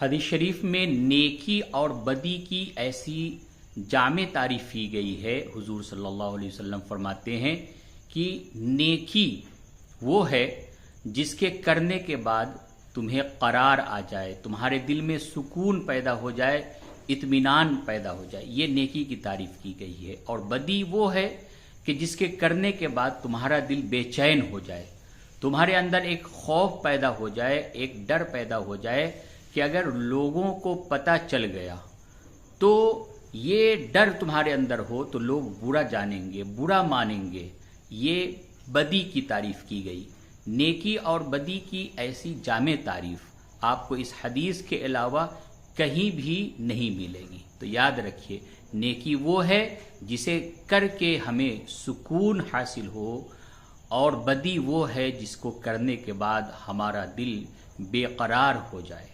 हदीस शरीफ में नेकी और बदी की ऐसी जामे तारीफ की गई है। हुजूर सल्लल्लाहु अलैहि वसल्लम फरमाते हैं कि नेकी वो है जिसके करने के बाद तुम्हें करार आ जाए, तुम्हारे दिल में सुकून पैदा हो जाए, इत्मीनान पैदा हो जाए, ये नेकी की तारीफ की गई है। और बदी वो है कि जिसके करने के बाद तुम्हारा दिल बेचैन हो जाए, तुम्हारे अंदर एक खौफ पैदा हो जाए, एक डर पैदा हो जाए कि अगर लोगों को पता चल गया तो ये डर तुम्हारे अंदर हो तो लोग बुरा जानेंगे, बुरा मानेंगे। ये बदी की तारीफ की गई। नेकी और बदी की ऐसी जामे तारीफ आपको इस हदीस के अलावा कहीं भी नहीं मिलेगी। तो याद रखिए, नेकी वो है जिसे करके हमें सुकून हासिल हो, और बदी वो है जिसको करने के बाद हमारा दिल बेकरार हो जाए।